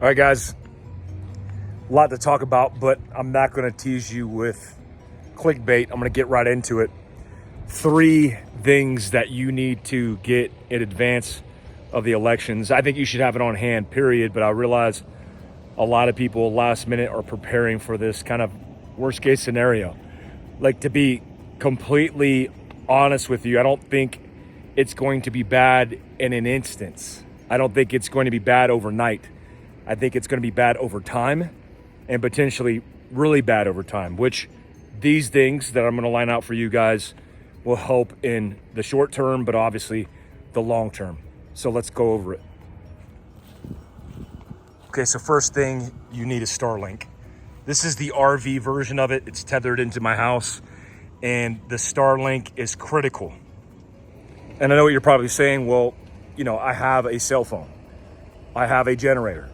All right, guys, a lot to talk about, but I'm not going to tease you with clickbait. I'm going to get right into it. 3 things that you need to get in advance of the elections. I think you should have it on hand, period. But I realize a lot of people last minute are preparing for this kind of worst case scenario. Like, to be completely honest with you, I don't think it's going to be bad in an instance. I don't think it's going to be bad overnight. I think it's going to be bad over time and potentially really bad over time, which these things that I'm going to line out for you guys will help in the short term, but obviously the long term. So let's go over it. Okay, so first thing, you need a Starlink. This is the RV version of it. It's tethered into my house, and the Starlink is critical. And I know what you're probably saying, well, I have a cell phone. I have a generator.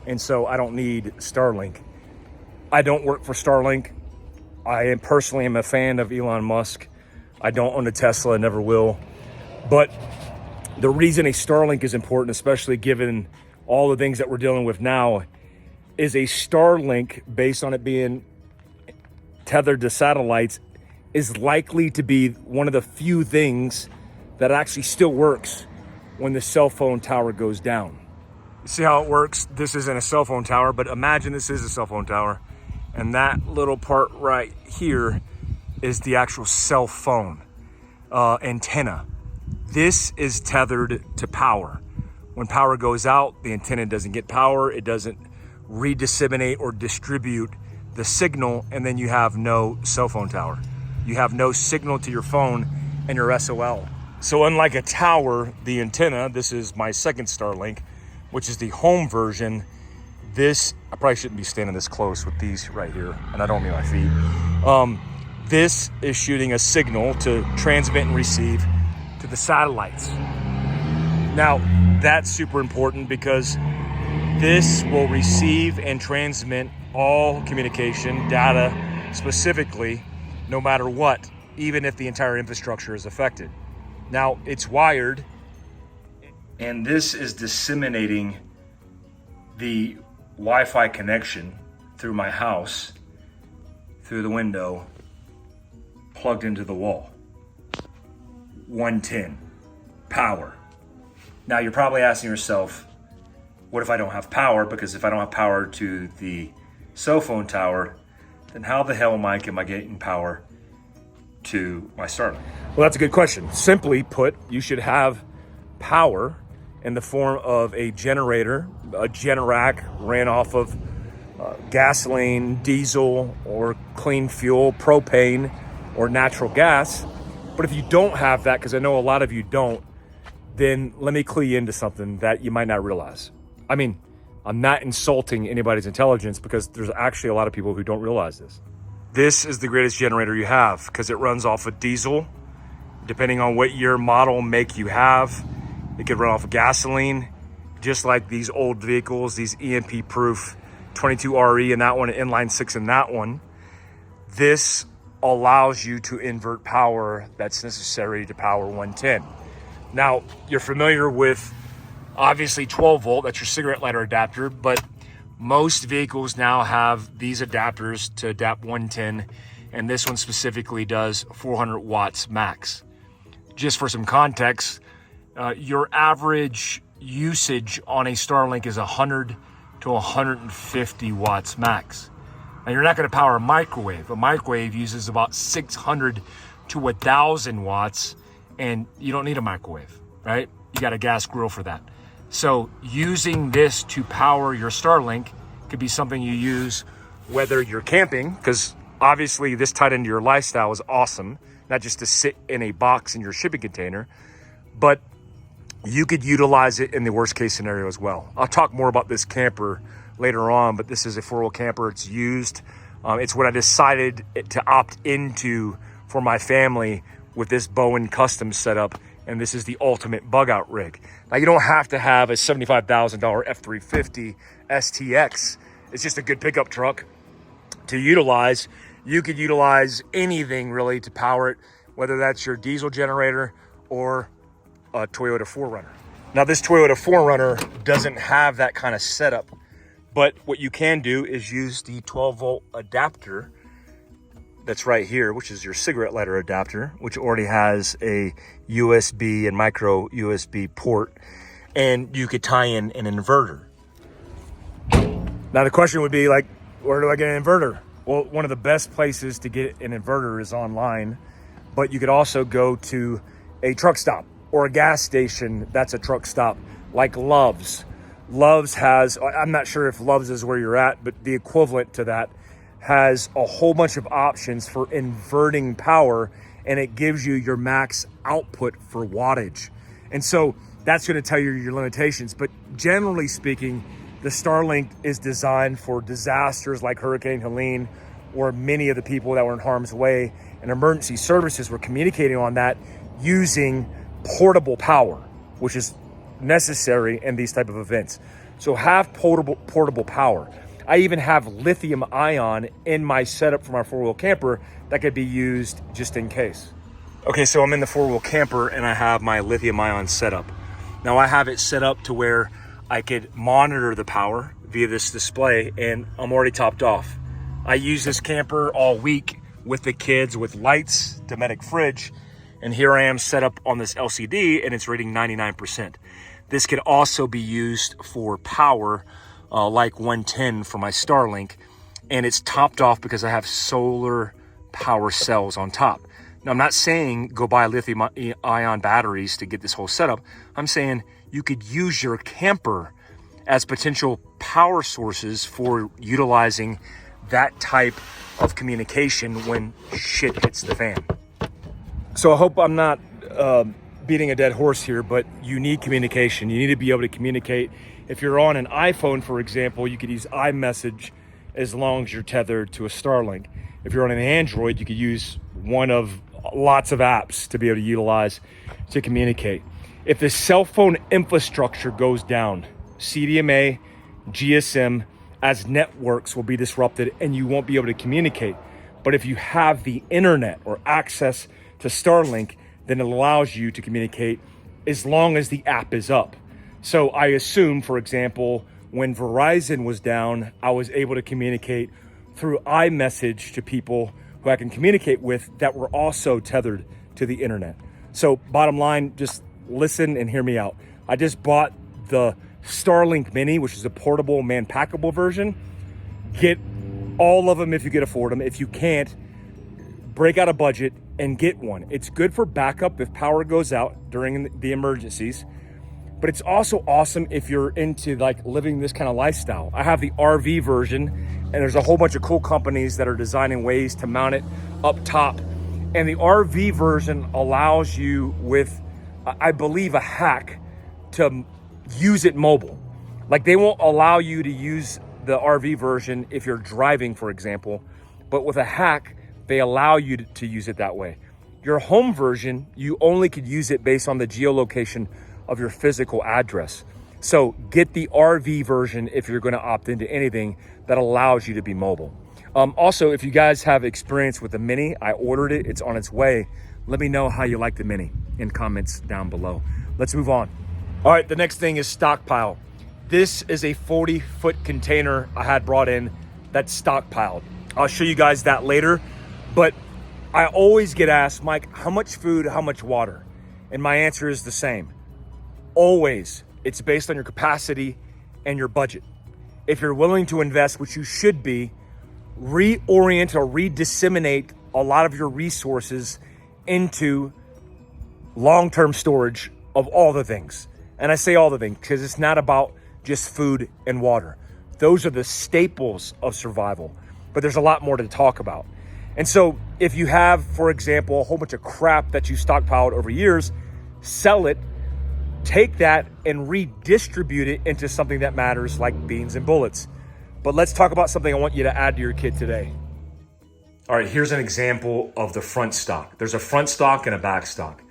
And so I don't need Starlink. I don't work for Starlink. I am personally a fan of Elon Musk. I don't own a Tesla, never will. But the reason a Starlink is important, especially given all the things that we're dealing with now, is a Starlink, based on it being tethered to satellites, is likely to be one of the few things that actually still works when the cell phone tower goes down. You see how it works? This isn't a cell phone tower, but imagine this is a cell phone tower. And that little part right here is the actual cell phone antenna. This is tethered to power. When power goes out, the antenna doesn't get power. It doesn't redisseminate or distribute the signal, and then you have no cell phone tower. You have no signal to your phone and your SOL. So unlike a tower, the antenna, this is my second Starlink, which is the home version. This, I probably shouldn't be standing this close with these right here, and I don't mean my feet. This is shooting a signal to transmit and receive to the satellites. Now, that's super important because this will receive and transmit all communication data specifically, no matter what, even if the entire infrastructure is affected. Now, it's wired, and this is disseminating the Wi-Fi connection through my house, through the window, plugged into the wall. 110, power. Now, you're probably asking yourself, what if I don't have power? Because if I don't have power to the cell phone tower, then how the hell, Mike, am I getting power to my Starlink? Well, that's a good question. Simply put, you should have power in the form of a generator. A Generac ran off of gasoline, diesel, or clean fuel, propane, or natural gas. But if you don't have that, because I know a lot of you don't, then let me clue you into something that you might not realize. I mean, I'm not insulting anybody's intelligence, because there's actually a lot of people who don't realize this. This is the greatest generator you have because it runs off of diesel. Depending on what year, model, make you have, it could run off of gasoline, just like these old vehicles, these EMP proof 22RE and that one, inline 6 and that one. This allows you to invert power that's necessary to power 110. Now, you're familiar with obviously 12 volt, that's your cigarette lighter adapter, but most vehicles now have these adapters to adapt 110, and this one specifically does 400 watts max. Just for some context, your average usage on a Starlink is 100 to 150 watts max. Now, you're not going to power a microwave. A microwave uses about 600 to 1,000 watts, and you don't need a microwave, right? You got a gas grill for that. So using this to power your Starlink could be something you use whether you're camping, because obviously this tied into your lifestyle is awesome, not just to sit in a box in your shipping container, but you could utilize it in the worst case scenario as well. I'll talk more about this camper later on, but this is a 4-wheel camper. It's used. It's what I decided to opt into for my family with this Bowen custom setup, and this is the ultimate bug out rig. Now, you don't have to have a $75,000 F-350 STX. It's just a good pickup truck to utilize. You could utilize anything really to power it, whether that's your diesel generator or a Toyota 4Runner. Now, this Toyota 4Runner doesn't have that kind of setup But what you can do is use the 12-volt adapter that's right here, which is your cigarette lighter adapter, which already has a USB and micro USB port, and you could tie in an inverter. Now the question would be like, where do I get an inverter? Well, one of the best places to get an inverter is online, but you could also go to a truck stop or a gas station that's a truck stop, like Love's. Love's has, I'm not sure if Love's is where you're at, but the equivalent to that has a whole bunch of options for inverting power, and it gives you your max output for wattage. And so that's going to tell you your limitations. But generally speaking, the Starlink is designed for disasters like Hurricane Helene, or many of the people that were in harm's way, and emergency services were communicating on that using portable power, which is necessary in these type of events. So have portable power. I even have lithium ion in my setup for my four-wheel camper that could be used just in case. Okay, so I'm in the four-wheel camper and I have my lithium ion setup. Now I have it set up to where I could monitor the power via this display, and I'm already topped off. I use this camper all week with the kids with lights, Dometic fridge, and here I am set up on this LCD and it's rating 99%. This could also be used for power, like 110 for my Starlink, and it's topped off because I have solar power cells on top. Now, I'm not saying go buy lithium ion batteries to get this whole setup. I'm saying you could use your camper as potential power sources for utilizing that type of communication when shit hits the fan. So I hope I'm not beating a dead horse here, but you need communication. You need to be able to communicate. If you're on an iPhone, for example, you could use iMessage as long as you're tethered to a Starlink. If you're on an Android, you could use one of lots of apps to be able to utilize to communicate. If the cell phone infrastructure goes down, CDMA, GSM, as networks will be disrupted and you won't be able to communicate. But if you have the internet or access to Starlink, then it allows you to communicate as long as the app is up. So I assume, for example, when Verizon was down, I was able to communicate through iMessage to people who I can communicate with that were also tethered to the internet. So bottom line, just listen and hear me out. I just bought the Starlink Mini, which is a portable man-packable version. Get all of them if you can afford them. If you can't, break out a budget and get one. It's good for backup if power goes out during the emergencies, but it's also awesome if you're into like living this kind of lifestyle. I have the RV version, and there's a whole bunch of cool companies that are designing ways to mount it up top. And the RV version allows you with, I believe, a hack to use it mobile. Like they won't allow you to use the RV version if you're driving, for example, but with a hack, they allow you to use it that way. Your home version, you only could use it based on the geolocation of your physical address. So get the RV version if you're going to opt into anything that allows you to be mobile. Also, if you guys have experience with the Mini, I ordered it, it's on its way. Let me know how you like the Mini in comments down below. Let's move on. All right, the next thing is Stockpile. This is a 40-foot container I had brought in that's stockpiled. I'll show you guys that later. But I always get asked, Mike, how much food, how much water? And my answer is the same. Always. It's based on your capacity and your budget. If you're willing to invest, which you should be, reorient or redisseminate a lot of your resources into long-term storage of all the things. And I say all the things because it's not about just food and water. Those are the staples of survival, but there's a lot more to talk about. And so if you have, for example, a whole bunch of crap that you stockpiled over years, sell it, take that and redistribute it into something that matters, like beans and bullets. But let's talk about something I want you to add to your kit today. All right, here's an example of the front stock. There's a front stock and a back stock.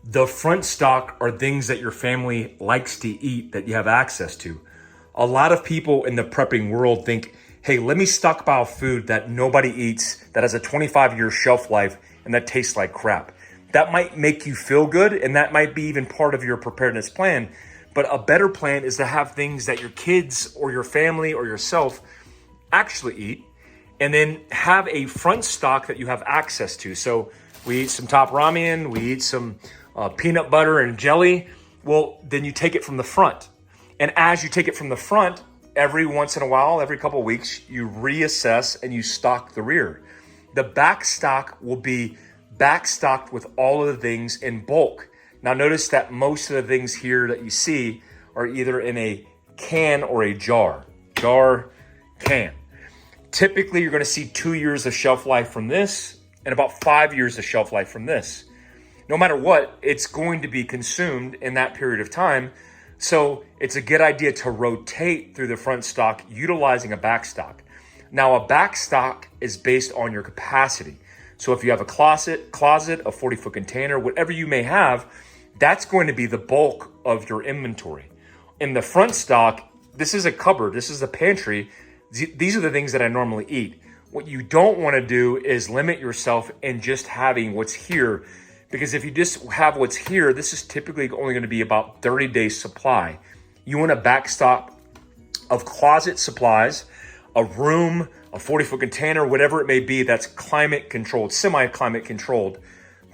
The front stock are things that your family likes to eat that you have access to. A lot of people in the prepping world think, hey, let me stockpile food that nobody eats, that has a 25-year shelf life, and that tastes like crap. That might make you feel good, and that might be even part of your preparedness plan, But a better plan is to have things that your kids or your family or yourself actually eat, and then have a front stock that you have access to. So we eat some top ramen, we eat some peanut butter and jelly. Well, then you take it from the front. And as you take it from the front, every once in a while, every couple of weeks, you reassess and you stock the rear. The back stock will be backstocked with all of the things in bulk. Now notice that most of the things here that you see are either in a can or a jar. Jar, can. Typically, you're going to see 2 years of shelf life from this and about 5 years of shelf life from this. No matter what, it's going to be consumed in that period of time. So it's a good idea to rotate through the front stock utilizing a back stock. Now, a back stock is based on your capacity. So if you have a closet, a 40-foot container, whatever you may have, that's going to be the bulk of your inventory. In the front stock, this is a cupboard, this is a pantry. These are the things that I normally eat. What you don't want to do is limit yourself in just having what's here, because if you just have what's here, this is typically only going to be about 30 days supply. You want a backstop of closet supplies, a room, a 40-foot container, whatever it may be that's climate controlled, semi-climate controlled,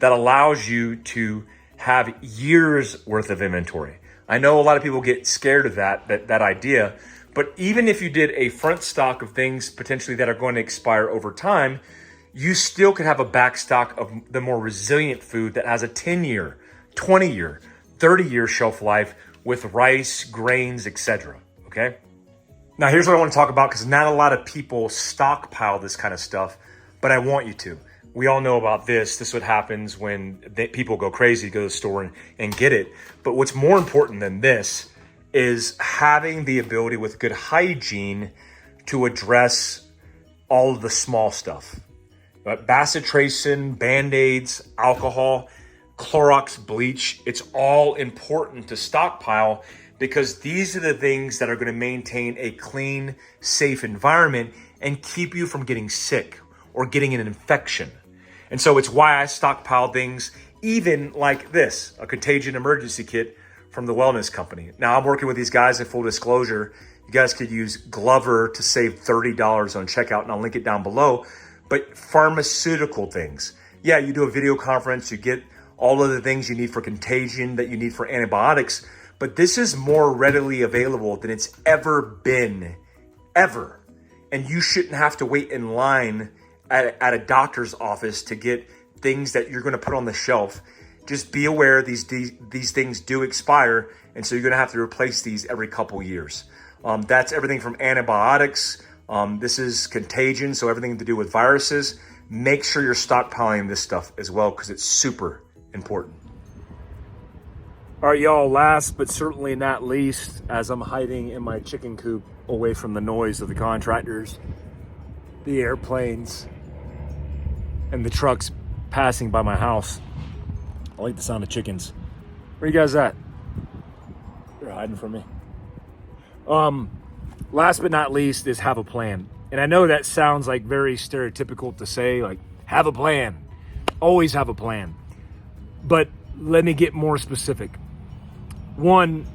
that allows you to have years worth of inventory. I know a lot of people get scared of that idea, but even if you did a front stock of things potentially that are going to expire over time, you still could have a back stock of the more resilient food that has a 10-year, 20-year, 30-year shelf life with rice, grains, etc. Okay? Now here's what I want to talk about, because not a lot of people stockpile this kind of stuff, but I want you to. We all know about this. This is what happens when people go crazy, go to the store and get it. But what's more important than this is having the ability with good hygiene to address all of the small stuff. Bacitracin, Band-Aids, alcohol, Clorox bleach, it's all important to stockpile, because these are the things that are going to maintain a clean, safe environment and keep you from getting sick or getting an infection. And so it's why I stockpile things, even like this, a contagion emergency kit from the wellness company. Now I'm working with these guys, in full disclosure. You guys could use Glover to save $30 on checkout, and I'll link it down below. But pharmaceutical things. Yeah, you do a video conference, you get all of the things you need for contagion, that you need for antibiotics, but this is more readily available than it's ever been, ever. And you shouldn't have to wait in line at a doctor's office to get things that you're going to put on the shelf. Just be aware these things do expire, and so you're going to have to replace these every couple years. That's everything from antibiotics. This is contagion, so everything to do with viruses. Make sure you're stockpiling this stuff as well, because it's super important. All right, y'all, last but certainly not least, as I'm hiding in my chicken coop away from the noise of the contractors, the airplanes, and the trucks passing by my house. I like the sound of chickens. Where you guys at? They're hiding from me. Last but not least is have a plan. And I know that sounds like very stereotypical to say, like, have a plan. Always have a plan. But let me get more specific. One,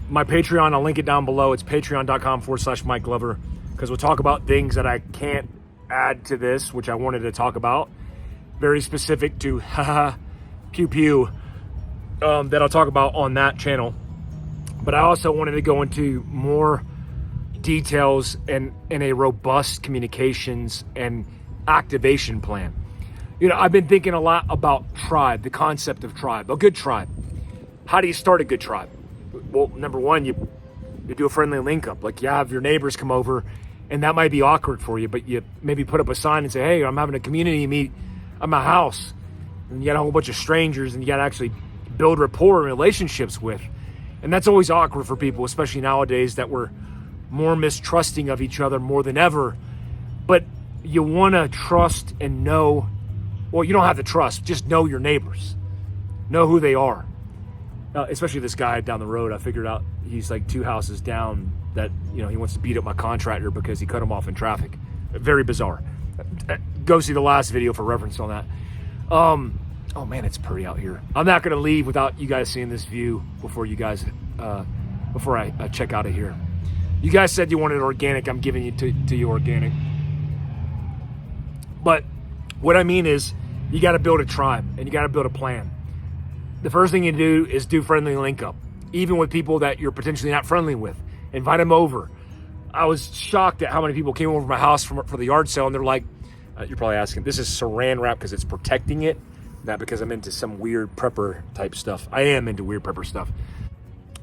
my Patreon, I'll link it down below. It's patreon.com/Mike Glover, because we'll talk about things that I can't add to this, which I wanted to talk about. Very specific to pew pew, that I'll talk about on that channel. But I also wanted to go into more details and in a robust communications and activation plan. You know, I've been thinking a lot about tribe, the concept of tribe, a good tribe. How do you start a good tribe? Well, number one, you do a friendly link up. Like, you have your neighbors come over, and that might be awkward for you, but you maybe put up a sign and say, hey, I'm having a community meet at my house. And you got a whole bunch of strangers, and you got to actually build rapport and relationships with. And that's always awkward for people, especially nowadays that we're more mistrusting of each other more than ever. But you want to trust and know, well, you don't have to trust, just know your neighbors. Know who they are. Especially this guy down the road, I figured out he's like 2 houses down that, you know, he wants to beat up my contractor because he cut him off in traffic. Very bizarre. Go see the last video for reference on that. Oh man, it's pretty out here. I'm not going to leave without you guys seeing this view before you guys before I check out of here. You guys said you wanted organic. I'm giving you to you organic. But what I mean is, you got to build a tribe and you got to build a plan. The first thing you do is do friendly link up, even with people that you're potentially not friendly with. Invite them over. I was shocked at how many people came over to my house for the yard sale, and they're like, you're probably asking, this is saran wrap because it's protecting it, not because I'm into some weird prepper type stuff. I am into weird prepper stuff.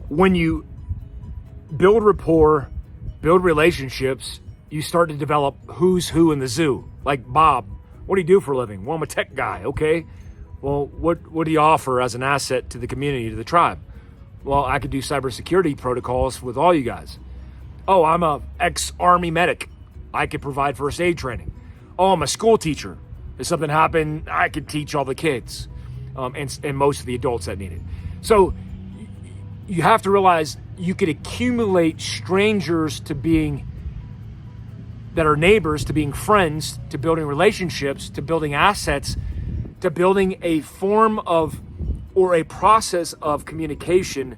When you build rapport, build relationships, you start to develop who's who in the zoo. Like Bob, what do you do for a living? Well, I'm a tech guy. Okay. Well, what do you offer as an asset to the community, to the tribe? Well, I could do cybersecurity protocols with all you guys. Oh, I'm a ex-Army medic. I could provide first aid training. Oh, I'm a school teacher. If something happened, I could teach all the kids and most of the adults that need it. So you have to realize you could accumulate strangers to being that are neighbors, to being friends, to building relationships, to building assets, to building a form of or a process of communication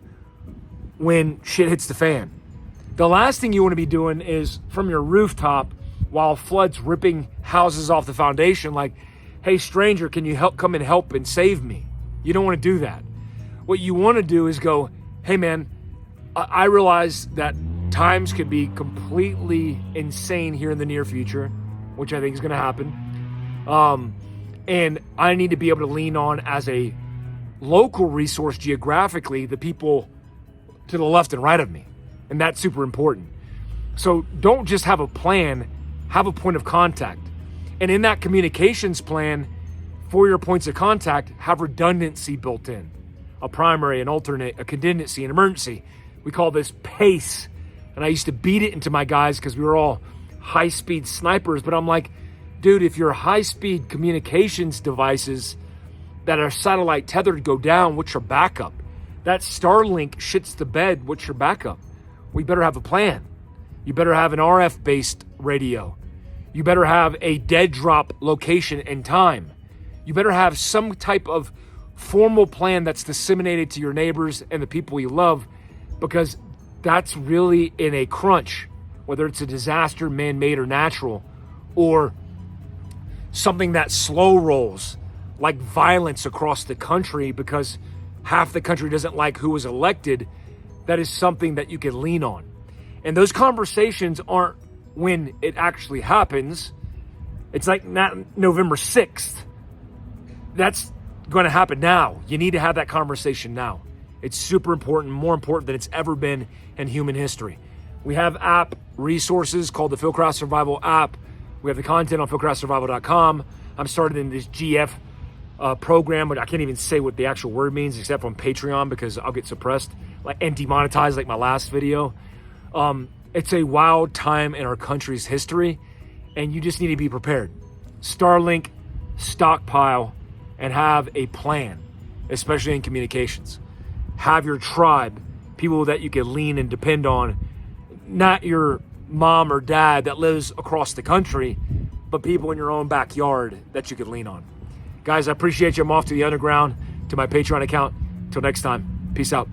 when shit hits the fan. The last thing you want to be doing is from your rooftop while floods ripping houses off the foundation, like, hey, stranger, can you come and help and save me? You don't want to do that. What you want to do is go, hey, man, I realize that times could be completely insane here in the near future, which I think is going to happen. And I need to be able to lean on as a local resource geographically, the people to the left and right of me. And that's super important. So don't just have a plan, have a point of contact. And in that communications plan for your points of contact, have redundancy built in. A primary, an alternate, a contingency, an emergency. We call this PACE. And I used to beat it into my guys because we were all high-speed snipers. But I'm like, dude, if your high-speed communications devices that are satellite tethered go down, what's your backup? That Starlink shits the bed, what's your backup? We better have a plan. You better have an RF-based radio. You better have a dead drop location and time. You better have some type of formal plan that's disseminated to your neighbors and the people you love, because that's really in a crunch, whether it's a disaster, man-made or natural, or something that slow rolls, like violence across the country because half the country doesn't like who was elected. That is something that you can lean on. And those conversations aren't when it actually happens. It's like not November 6th. That's going to happen now. You need to have that conversation now. It's super important, more important than it's ever been in human history. We have app resources called the Fieldcraft Survival app. We have the content on fieldcraftsurvival.com. I'm started in this GF program, but I can't even say what the actual word means except on Patreon because I'll get suppressed and demonetized like my last video. It's a wild time in our country's history, and you just need to be prepared. Starlink, Stockpile, and have a plan, especially in communications. Have your tribe, people that you can lean and depend on, not your mom or dad that lives across the country, but people in your own backyard that you can lean on. Guys, I appreciate you. I'm off to the underground, to my Patreon account. Till next time, peace out.